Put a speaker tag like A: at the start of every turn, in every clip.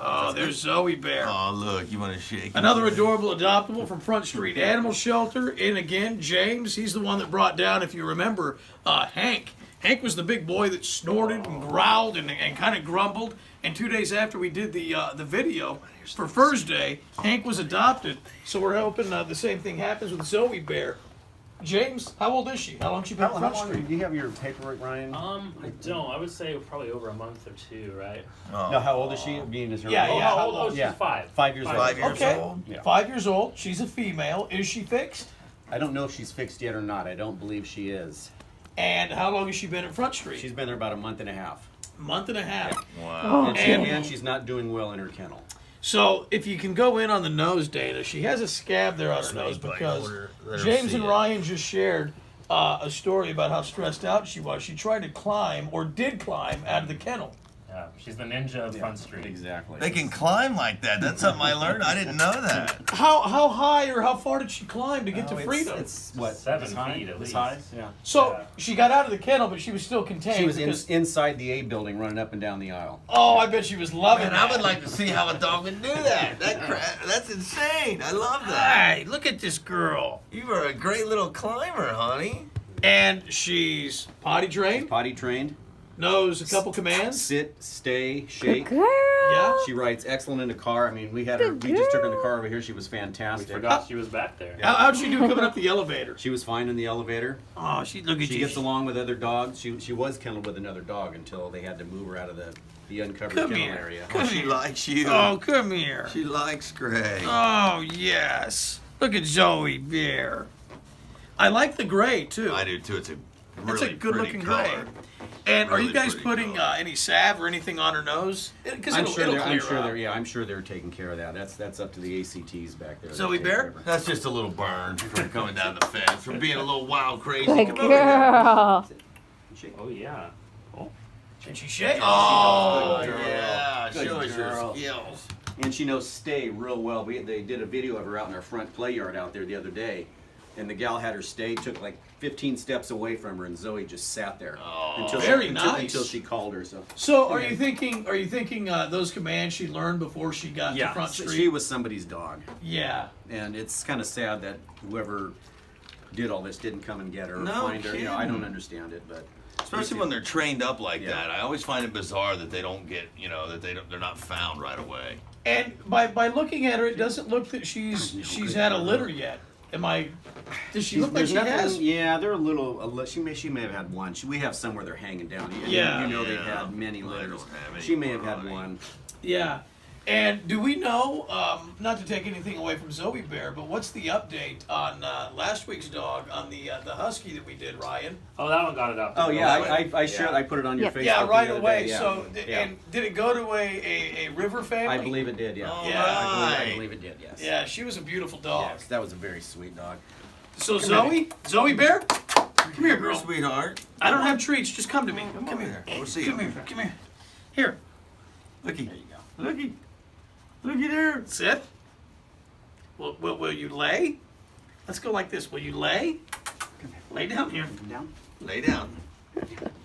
A: Oh, there's Zoe Bear.
B: Oh, look, you want to shake?
A: Another adorable adoptable from Front Street Animal Shelter. And again, James, he's the one that brought down, if you remember, Hank. Hank was the big boy that snorted and growled and kind of grumbled. And 2 days after we did the video for Furs Day, Hank was adopted. So we're hoping the same thing happens with Zoe Bear. James, how old is she? How long has she been at Front Street?
C: Do you have your paperwork, Ryan?
D: I don't. I would say probably over a month or two, right?
C: No, how old is she? Being is her
A: Yeah,
D: Oh,
A: yeah.
D: how old? Oh, she's
C: Yeah.
D: 5.
C: 5 years old.
B: 5 years
A: Okay,
B: old.
C: Yeah.
A: 5 years old. She's a female. Is she fixed?
C: I don't know if she's fixed yet or not. I don't believe she is.
A: And how long has she been at Front Street?
C: She's been there about a month and a half.
A: Month and a half.
B: Wow.
C: And she's not doing well in her kennel.
A: So if you can go in on the nose data, she has a scab there on her nose
B: Snake bite.
A: because
B: Let her
A: James
B: see
A: and
B: it.
A: Ryan just shared a story about how stressed out she was. She tried to climb, or did climb, out of the kennel.
D: Yeah, she's the ninja of Front Street.
C: Exactly.
B: They can climb like that. That's something I learned. I didn't know that.
A: How high or how far did she climb to get to
C: Oh,
A: freedom?
C: It's what?
D: 7
C: this high?
D: feet at
C: This
D: least.
C: high? Yeah.
A: So
D: Yeah.
A: she got out of the kennel, but she was still contained.
C: She was
A: because,
C: inside the A building running up and down the aisle.
A: oh, I bet she was loving
B: Man,
A: that.
B: I would like to see how a dog would do that. That's insane. I love that.
A: Hey, look at this girl.
B: You are a great little climber, honey.
A: And she's potty trained,
C: Potty trained.
A: knows a couple commands.
C: Sit, stay, shake.
E: Girl.
A: Yeah.
C: She rides excellent in the car. I mean, we had her. We just took her in the car over here. She was
D: We
C: fantastic.
D: forgot she was back there.
A: How'd she do coming up the elevator?
C: She was fine in the elevator.
A: Oh, look at
C: She
A: you.
C: gets along with other dogs. She was kenneled with another dog until they had to move her out of the uncovered
A: Come
C: kennel
A: here.
C: area.
A: Come
B: She
A: here.
B: likes you.
A: Oh, come here.
B: She likes Gray.
A: Oh, yes. Look at Zoe Bear. I like the gray, too.
B: I do too. It's a really
A: It's a good-looking
B: pretty
A: gray.
B: color.
A: And are you
B: Really
A: guys
B: pretty
A: putting
B: color.
A: any salve or anything on her nose? Because
C: I'm
A: it'll
C: sure
A: clear
C: they're.
A: up.
C: Yeah, I'm sure they're taking care of that. That's up to the ACTs back there.
A: Zoe
C: They take
A: Bear?
C: care of her.
B: That's just a little burn from coming down the fence, from being a little wild crazy.
E: Good
B: Come over here.
E: girl.
C: Shake.
D: Oh, yeah.
A: Can she shake?
B: Oh,
A: Oh,
C: Good girl.
B: yeah.
C: Good
B: Show us your
C: girl.
B: skills.
C: And she knows stay real well. They did a video of her out in our front play yard out there the other day, and the gal had her stay, took like 15 steps away from her, and Zoe just sat there
A: very nice.
C: until she called her.
A: So are you thinking those commands she learned before she got to Front
C: so
A: Street?
C: she was somebody's dog,
A: Yeah.
C: and it's kind of sad that whoever did all this didn't come and get her or
B: No
C: find her. You know, I don't
B: kidding.
C: understand it, but
B: Especially when they're trained up like
C: Yeah.
B: that. I always find it bizarre that they don't get, they're not found right away.
A: And by looking at her, it doesn't look that she's had a litter yet. Does she look like
C: there's
A: she
C: nothing.
A: has?
C: Yeah, they're a little. She may have had one. We have some where they're hanging down.
A: Yeah.
C: you know they've
B: Yeah.
C: had many
B: Well, they
C: litters.
B: don't have any
C: She may have had
B: variety.
C: one.
A: Yeah. And do we know, not to take anything away from Zoe Bear, but what's the update on last week's dog, on the husky that we did, Ryan?
D: Oh, that one got it up.
C: Oh yeah, I shared.
D: Yeah.
C: I put it on your
E: Yep.
C: Facebook.
A: Yeah,
C: the
A: right
C: other
A: away.
C: day, yeah.
A: So,
C: Yeah.
A: and did it go to a river family?
C: I believe it did. Yeah.
B: All
A: Yeah.
C: I
B: right.
C: believe it did. Yes.
A: Yeah, she was a beautiful dog.
C: Yes, that was a very sweet dog.
A: So Zoe Bear, come here, girl.
B: Sweetheart.
A: I don't have treats. Just come to me.
B: Come
A: Come
B: over
A: here.
B: here. We'll see
A: Come
B: you.
A: here. Come here. Here.
B: Looky.
C: There you go.
B: Looky. Looky there.
A: Sit. Will you lay? Let's go like this. Will you lay? Lay down here.
C: Down.
B: Lay down.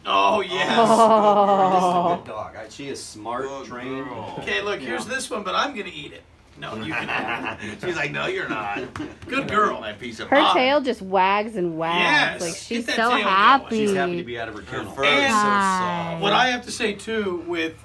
A: Oh, yes.
C: This is a good dog. She is smart,
B: Good
C: trained.
B: girl.
A: Okay, look, here's this one, but I'm going to eat it. No, you can have it.
B: She's like, no, you're not.
A: Good girl.
B: My piece of
E: Her
B: pie.
E: tail just wags and wags.
A: Yes.
E: Like
A: Get
E: she's
A: that
E: so
A: tail going.
E: happy.
C: She's happy to be out of her
B: Her
C: kennel.
B: fur is so
A: And-
B: soft.
A: What I have to say, too, with,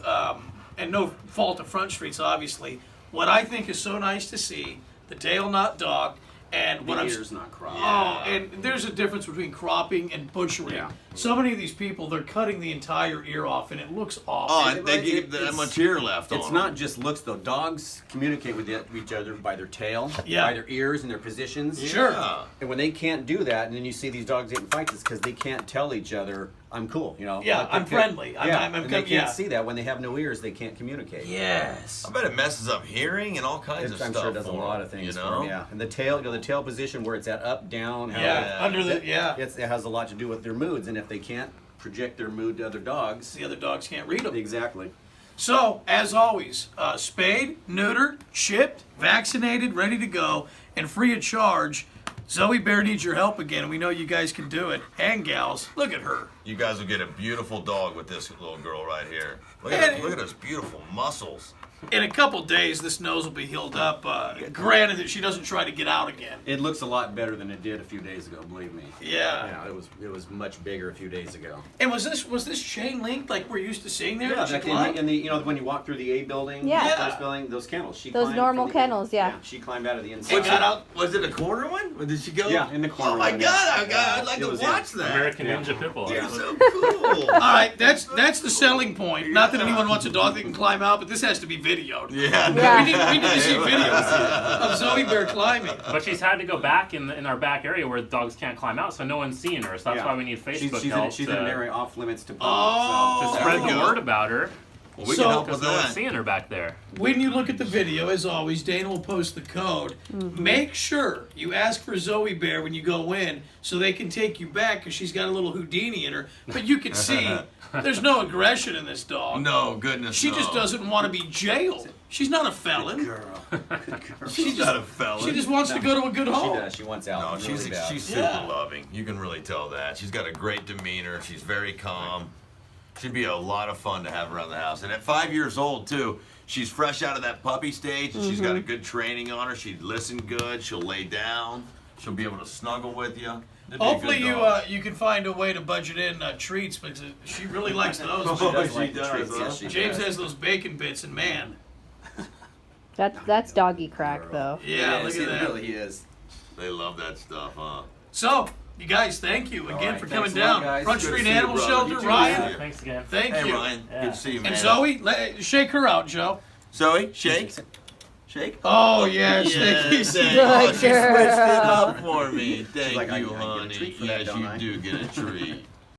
A: and no fault of Front Streets, obviously, what I think is so nice to see, the tail not dogged, and what
C: The
A: I'm...
C: ears not cropped.
A: Oh, and there's a difference between cropping and butchering.
C: Yeah.
A: So many of these people, they're cutting the entire ear off, and it looks awful.
B: Oh, and they give that much ear left on
C: It's
B: them.
C: not just looks though. Dogs communicate with each other by their tail,
A: Yeah.
C: by their ears and their positions.
A: Sure.
B: Yeah.
C: And when they can't do that, and then you see these dogs get in fights, it's because they can't tell each other, "I'm cool," you know.
A: Yeah,
C: Like, they
A: I'm
C: can't-
A: friendly.
C: Yeah,
A: I'm
C: and they
A: com-
C: can't
A: yeah.
C: see that when they have no ears. They can't communicate.
A: Yes.
B: I bet it messes up hearing and all kinds of
C: I'm
B: stuff.
C: sure it does a
B: for
C: lot
B: them,
C: of things.
B: You
C: For
B: know?
C: them, yeah, and the tail, the tail position where it's at up, down. How
A: Yeah, under the, yeah.
C: it has a lot to do with their moods, and if they can't project their mood to other dogs,
A: The other dogs can't read them.
C: exactly.
A: So, as always, spayed, neutered, chipped, vaccinated, ready to go, and free of charge. Zoe Bear needs your help again, and we know you guys can do it. And gals, look at her.
B: You guys will get a beautiful dog with this little girl right here. Look
A: And-
B: at those beautiful muscles.
A: in a couple days, this nose will be healed up. Granted that she doesn't try to get out again.
C: It looks a lot better than it did a few days ago. Believe me.
A: Yeah.
C: Yeah, it was much bigger a few days ago.
A: And was this chain link like we're used to seeing there?
C: Yeah,
A: Did she
C: back
A: climb?
C: in the you know when you walk through the A building,
E: Yeah.
C: the first building, those kennels. She
E: Those
C: climbed
E: normal
C: from the-
E: kennels, yeah.
C: She climbed out of the inside.
A: And got out.
B: Was it a corner one? Or did she go?
C: Yeah, in the corner
B: Oh my
C: one,
B: God!
C: yeah.
B: I'd like
C: It
B: to
C: was
B: watch that.
D: American Ninja Pitbull.
B: You're
D: That's
B: so
D: what-
B: cool.
A: All right, that's the selling point. Not that anyone wants a dog that can climb out, but this has to be videoed.
B: Yeah.
E: Yeah.
A: We need to see videos of Zoe Bear climbing.
D: But she's had to go back in our back area where dogs can't climb out, so no one's seeing her. So that's
C: Yeah.
D: why we need Facebook
C: She's
D: help
C: in an
D: to
C: area off limits to
A: Oh.
D: to spread
B: There we
D: the
B: go.
D: word about her.
B: Well, we
A: So-
B: can help with
D: Because no one's
B: that.
D: seeing her back there.
A: When you look at the video, as always, Dana will post the code. Make sure you ask for Zoe Bear when you go in so they can take you back because she's got a little Houdini in her. But you can see there's no aggression in this dog.
B: No, goodness.
A: She
B: no.
A: just doesn't want to be jailed. She's not a felon.
C: Girl, good girl.
B: She's not a felon.
A: She just wants to go to a good
C: She
A: home.
C: does. She wants out.
B: No,
C: really
B: she's
C: bad.
B: super
A: Yeah.
B: loving. You can really tell that. She's got a great demeanor. She's very calm. She'd be a lot of fun to have around the house. And at 5 years old too, she's fresh out of that puppy stage, and she's got a good training on her. She'd listen good. She'll lay down. She'll be able to snuggle with you. It'd be a
A: Hopefully
B: good
A: you
B: dog.
A: you can find a way to budget in treats because she really likes those.
C: She does
B: She
C: like the
B: does,
C: treats.
B: huh?
C: Yes, she
A: James
C: does.
A: has those bacon bits, and man,
E: That's doggy crack though.
A: yeah,
C: Yes,
A: look at
C: it
A: that.
C: really is.
B: They love that stuff, huh?
A: So, you guys, thank you again
C: right,
A: for
C: thanks
A: coming
C: a lot,
A: down.
C: guys.
A: Front
B: Good to
A: Street
B: see you,
A: Animal
B: brother.
A: Shelter,
B: You too.
A: Ryan.
B: Yeah.
D: Thanks again.
A: Thank
B: Hey,
A: you.
B: Ryan.
D: Yeah.
B: Good to see you, man.
A: And Zoe, shake her out, Joe.
B: Zoe, shake. Shake.
A: Oh yes,
B: Yeah,
A: thank you.
B: thank
E: Good
B: you. She switched it
E: girl.
B: up for me. Thank
C: like, I
B: you,
C: get a
B: honey.
C: treat for that,
B: Yes,
C: don't
B: you
C: I?
B: do get a treat.